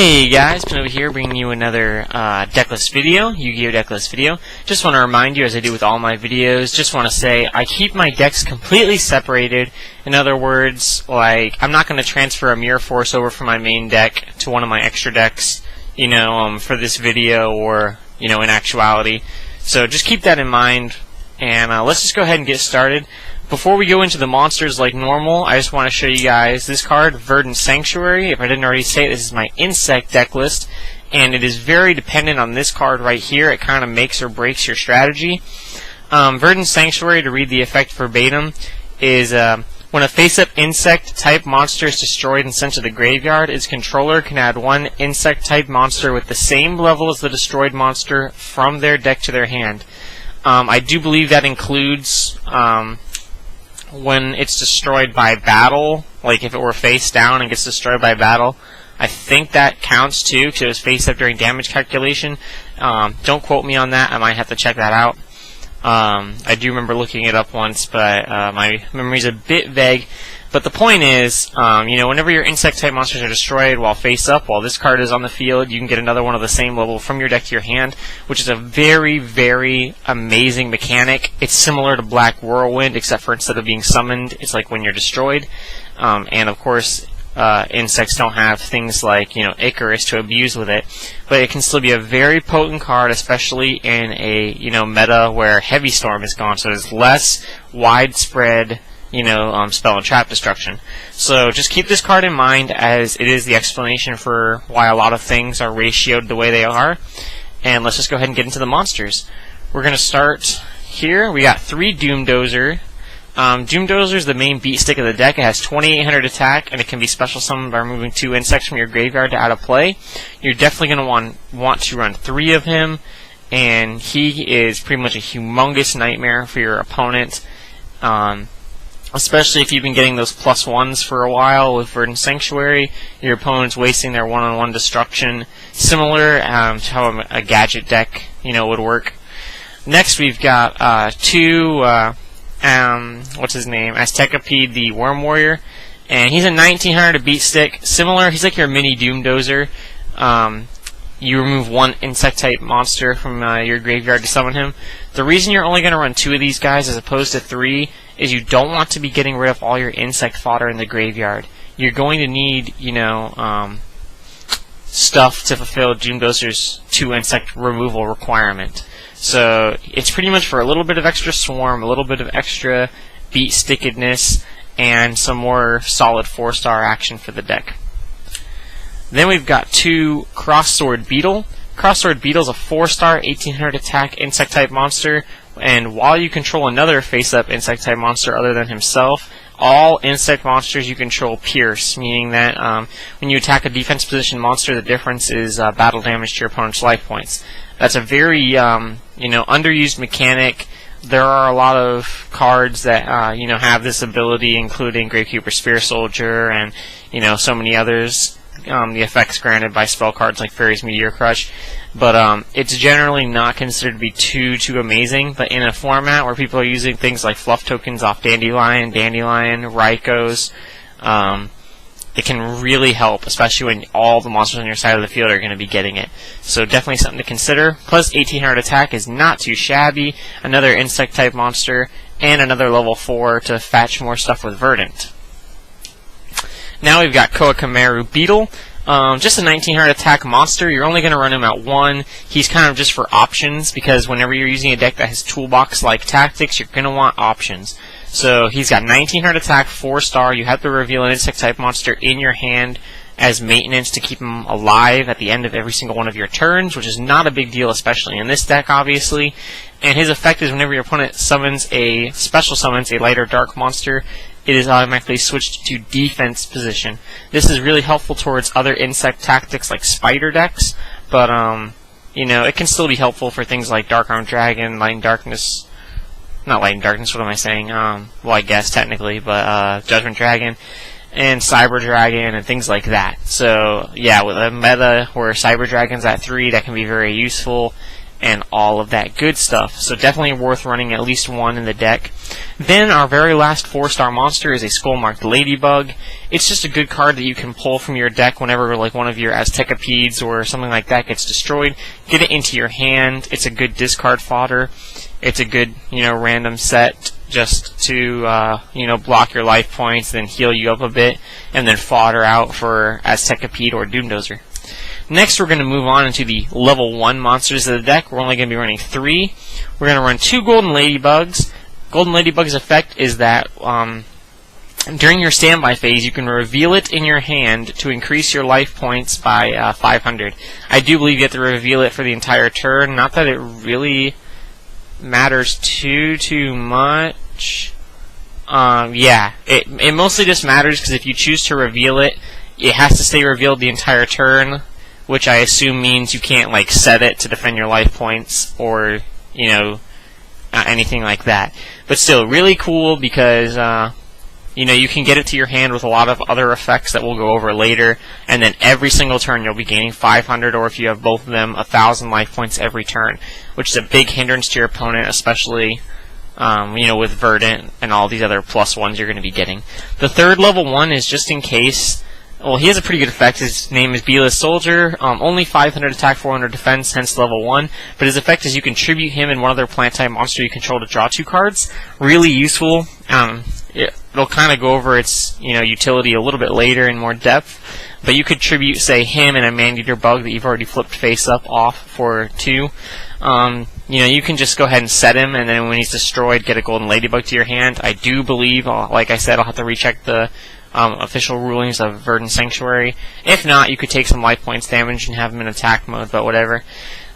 Hey guys, been over here bringing you another decklist video, Yu-Gi-Oh! Decklist video. Just want to remind you, as I do with all my videos, just want to say I keep my decks completely separated. In other words, like, I'm not going to transfer a Mirror Force over from my main deck to one of my extra decks, for this video or, in actuality. So just keep that in mind, and let's just go ahead and get started. Before we go into the monsters like normal, I just want to show you guys this card, Verdant Sanctuary. If I didn't already say it, this is my insect deck list, and it is very dependent on this card right here. It kind of makes or breaks your strategy. Verdant Sanctuary, to read the effect verbatim, is when a face-up insect-type monster is destroyed and sent to the graveyard, its controller can add one insect-type monster with the same level as the destroyed monster from their deck to their hand. I do believe that includes when it's destroyed by battle, like if it were face down and gets destroyed by battle. I think that counts too, because it was face up during damage calculation. Don't quote me on that, I might have to check that out. I do remember looking it up once, but my memory's a bit vague. But the point is, whenever your insect-type monsters are destroyed while face-up, while this card is on the field, you can get another one of the same level from your deck to your hand, which is a very, very amazing mechanic. It's similar to Black Whirlwind, except for instead of being summoned, it's like when you're destroyed. And of course, insects don't have things like, Icarus to abuse with it, but it can still be a very potent card, especially in a, meta where Heavy Storm is gone, so there's less widespread spell and trap destruction. So just keep this card in mind, as it is the explanation for why a lot of things are ratioed the way they are. And let's just go ahead and get into the monsters. We're going to start here. We got 3 Doomdozer. Doomdozer is the main beat stick of the deck. It has 2800 attack, and it can be special summoned by removing 2 insects from your graveyard to out of play. You're definitely going to want to run 3 of him, and he is pretty much a humongous nightmare for your opponent. Especially if you've been getting those +1s for a while with Verdant Sanctuary, your opponent's wasting their one-on-one destruction, similar to how a gadget deck, would work. Next, we've got 2, what's his name, Aztecapede, the Worm Warrior, and he's a 1900 beat stick. Similar, he's like your mini Doomdozer. You remove 1 insect-type monster from your graveyard to summon him. The reason you're only going to run 2 of these guys as opposed to 3 is you don't want to be getting rid of all your insect fodder in the graveyard. You're going to need, stuff to fulfill Doomdozer's 2 insect removal requirement. So it's pretty much for a little bit of extra swarm, a little bit of extra beat stickedness, and some more solid 4-star action for the deck. Then we've got 2 Cross-Sword Beetle. Cross-Sword Beetle is a 4-star, 1800 attack insect-type monster, and while you control another face-up insect-type monster other than himself, all insect monsters you control pierce, meaning that when you attack a defense position monster, the difference is battle damage to your opponent's life points. That's a very underused mechanic. There are a lot of cards that have this ability, including Gravekeeper Spear Soldier and so many others. The effects granted by spell cards like Fairy's Meteor Crush, but it's generally not considered to be too amazing. But in a format where people are using things like fluff tokens off Dandelion, Raikos, it can really help, especially when all the monsters on your side of the field are going to be getting it. So definitely something to consider. Plus 1800 attack is not too shabby. Another insect type monster and another level 4 to fetch more stuff with Verdant. Now we've got Koakamaru Beetle. Just a 1900 attack monster. You're only going to run him at 1. He's kind of just for options, because whenever you're using a deck that has toolbox-like tactics, you're going to want options. So he's got 1900 attack, 4-star. You have to reveal an insect-type monster in your hand as maintenance to keep him alive at the end of every single one of your turns, which is not a big deal, especially in this deck, obviously. And his effect is whenever your opponent summons a light or dark monster, it is automatically switched to defense position. This is really helpful towards other insect tactics like spider decks, but it can still be helpful for things like Dark Armed Dragon, Light and Darkness, not Light and Darkness, what am I saying? Well, I guess technically, but Judgment Dragon and Cyber Dragon and things like that. So yeah, with a meta where Cyber Dragon's at 3, that can be very useful. and all of that good stuff. So definitely worth running at least one in the deck. Then our very last 4-star monster is a skull-marked ladybug. It's just a good card that you can pull from your deck whenever like one of your Aztecapedes or something like that gets destroyed. Get it into your hand. It's a good discard fodder. It's a good, random set just to, block your life points, then heal you up a bit, and then fodder out for Aztecapede or Doomdozer. Next, we're going to move on into the level 1 monsters of the deck. We're only going to be running 3. We're going to run 2 Golden Ladybugs. Golden Ladybug's effect is that during your standby phase, you can reveal it in your hand to increase your life points by 500. I do believe you have to reveal it for the entire turn. Not that it really matters too much. Yeah, it mostly just matters because if you choose to reveal it, it has to stay revealed the entire turn, which I assume means you can't like set it to defend your life points or anything like that. But still, really cool because you can get it to your hand with a lot of other effects that we'll go over later, and then every single turn you'll be gaining 500, or if you have both of them, 1,000 life points every turn, which is a big hindrance to your opponent, especially with Verdant and all these other +1s you're going to be getting. The third level 1 is just in case. Well, he has a pretty good effect. His name is B-List Soldier. Only 500 attack, 400 defense, hence level 1. But his effect is you can tribute him and one other plant-type monster you control to draw 2 cards. Really useful. It'll kind of go over its utility a little bit later in more depth. But you could tribute, say, him and a Man-Eater Bug that you've already flipped face up off for 2. You can just go ahead and set him, and then when he's destroyed, get a Golden Ladybug to your hand. I do believe, like I said, I'll have to recheck the official rulings of Verdant Sanctuary. If not, you could take some life points damage and have him in attack mode, but whatever.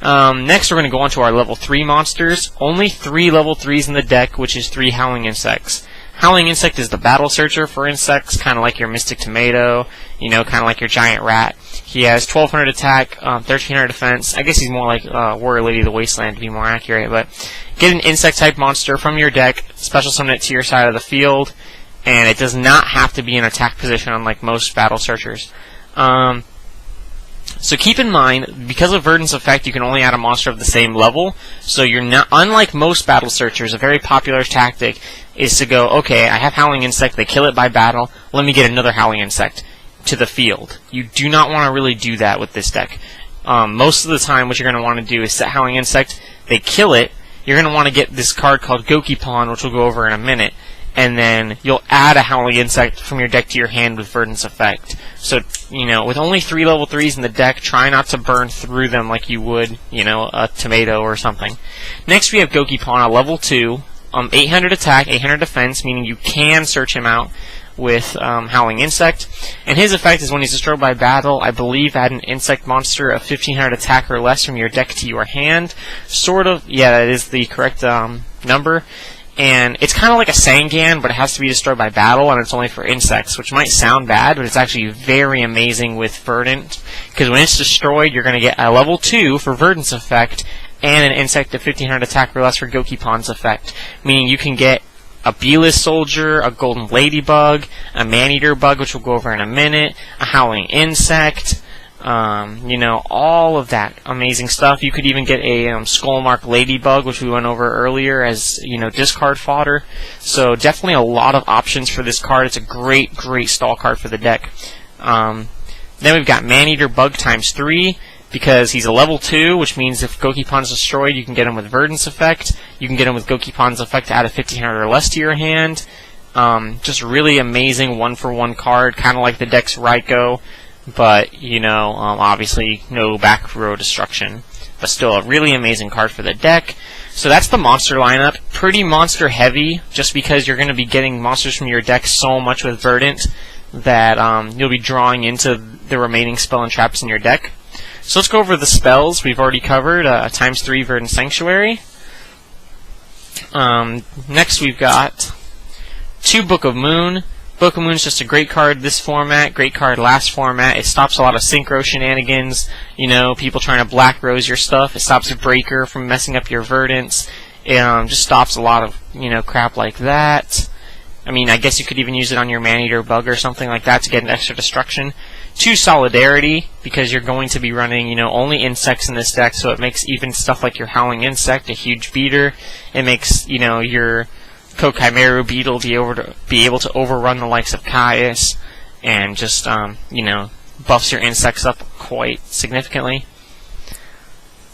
Next, we're going to go on to our level 3 monsters. Only 3 level 3s in the deck, which is 3 Howling Insects. Howling Insect is the battle searcher for insects, kind of like your Mystic Tomato, kind of like your Giant Rat. He has 1,200 attack, 1,300 defense. I guess he's more like Warrior Lady of the Wasteland to be more accurate, but get an insect-type monster from your deck, special summon it to your side of the field, and it does not have to be in attack position unlike most battle searchers. So keep in mind, because of Verdant's effect, you can only add a monster of the same level. So you're not, unlike most battle searchers, a very popular tactic is to go, okay, I have Howling Insect, they kill it by battle, let me get another Howling Insect to the field. You do not want to really do that with this deck. Most of the time, what you're going to want to do is set Howling Insect, they kill it, you're going to want to get this card called Gokipan, which we'll go over in a minute, and then you'll add a Howling Insect from your deck to your hand with Verdant's effect. So, with only 3 level 3s in the deck, try not to burn through them like you would, a tomato or something. Next we have Gokipan, a level 2, 800 attack, 800 defense, meaning you can search him out with Howling Insect. And his effect is when he's destroyed by battle, I believe add an insect monster of 1,500 attack or less from your deck to your hand. Sort of, yeah, that is the correct number. And it's kind of like a Sangan, but it has to be destroyed by battle, and it's only for insects, which might sound bad, but it's actually very amazing with Verdant, because when it's destroyed, you're going to get a level 2 for Verdant's effect, and an insect of 1,500 attack or less for Gokipan's effect, meaning you can get a B-List Soldier, a Golden Ladybug, a Man-Eater Bug, which we'll go over in a minute, a Howling Insect, all of that amazing stuff. You could even get a Skull-Marked Ladybug, which we went over earlier, as, discard fodder. So definitely a lot of options for this card. It's a great, great stall card for the deck. Then we've got Man-Eater Bug times 3, because he's a level 2, which means if Gokipan's destroyed, you can get him with Verdant's effect. You can get him with Gokipan's effect to add a 1,500 or less to your hand. Just really amazing 1-for-1 card, kind of like the deck's Raikou. But, obviously no back row destruction. But still a really amazing card for the deck. So that's the monster lineup. Pretty monster heavy, just because you're going to be getting monsters from your deck so much with Verdant that you'll be drawing into the remaining spell and traps in your deck. So let's go over the spells we've already covered. Times 3 Verdant Sanctuary. Next we've got 2 Book of Moon. Book of Moon is just a great card this format, great card last format. It stops a lot of synchro shenanigans, people trying to black rose your stuff. It stops a breaker from messing up your Verdants. It just stops a lot of, crap like that. I mean, I guess you could even use it on your Man-Eater Bug or something like that to get an extra destruction. 2 solidarity, because you're going to be running, you know, only insects in this deck, so it makes even stuff like your howling insect a huge beater. It makes, you know, your Kokaimeru beetle be able to overrun the likes of Caius, and just you know, buffs your insects up quite significantly.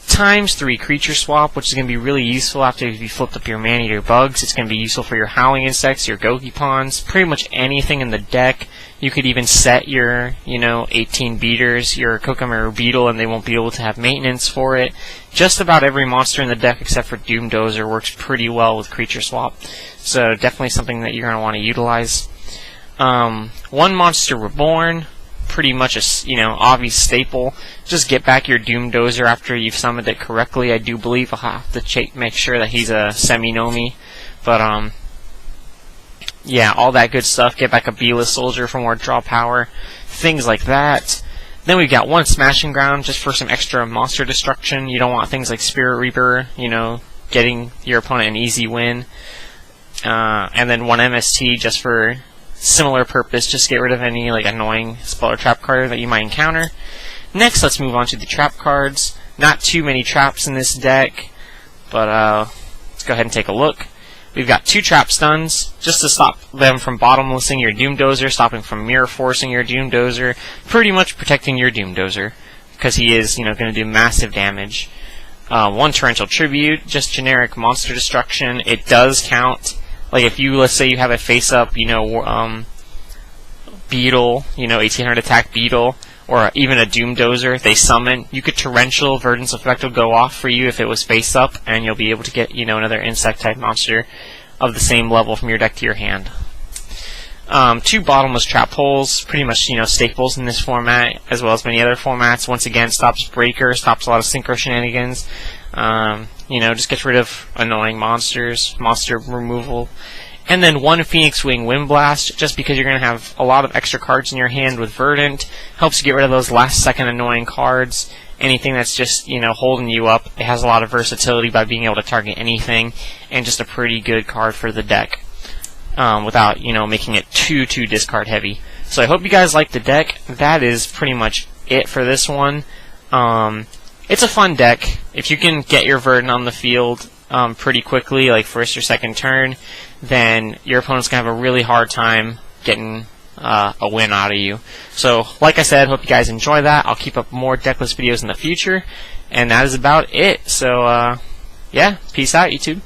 ×3 creature swap, which is going to be really useful after you flipped up your man-eater bugs. It's going to be useful for your howling insects, your Goki pawns, pretty much anything in the deck. You could even set your, you know, 18 beaters, your Kokaimeru beetle, and they won't be able to have maintenance for it. Just about every monster in the deck except for Doom Dozer works pretty well with creature swap. So definitely something that you're going to want to utilize. 1 monster reborn. Pretty much a, you know, obvious staple. Just get back your Doom Dozer after you've summoned it correctly. I do believe I'll have to make sure that he's a semi-nomi, but yeah, all that good stuff. Get back a B-list soldier for more draw power, things like that. Then we've got 1 Smashing Ground just for some extra monster destruction. You don't want things like Spirit Reaper, you know, getting your opponent an easy win. And then 1 MST just for similar purpose, just get rid of any like annoying spell or trap card that you might encounter. Next, let's move on to the trap cards. Not too many traps in this deck, but let's go ahead and take a look. We've got 2 trap stuns, just to stop them from bottomlessing your Doom Dozer, stopping from mirror forcing your Doom Dozer, pretty much protecting your Doom Dozer, because he is, you know, going to do massive damage. 1 Torrential Tribute, just generic monster destruction. It does count. Like if you, let's say you have a face-up, you know, beetle, you know, 1800 attack beetle, or even a Doom Dozer, they summon, you could Torrential, Verdant's effect will go off for you if it was face-up, and you'll be able to get, you know, another insect-type monster of the same level from your deck to your hand. 2 bottomless trap holes, pretty much, you know, staples in this format, as well as many other formats. Once again, stops Breaker, stops a lot of synchro shenanigans. You know, just gets rid of annoying monsters, monster removal. And then 1 Phoenix Wing Windblast, just because you're going to have a lot of extra cards in your hand with Verdant. Helps you get rid of those last-second annoying cards. Anything that's just, you know, holding you up. It has a lot of versatility by being able to target anything, and just a pretty good card for the deck. Without, you know, making it too discard heavy. So I hope you guys like the deck. That is pretty much it for this one. It's a fun deck. If you can get your Verdant on the field pretty quickly, like first or second turn, then your opponent's going to have a really hard time getting a win out of you. So, like I said, hope you guys enjoy that. I'll keep up more decklist videos in the future, and that is about it. So, yeah, peace out, YouTube.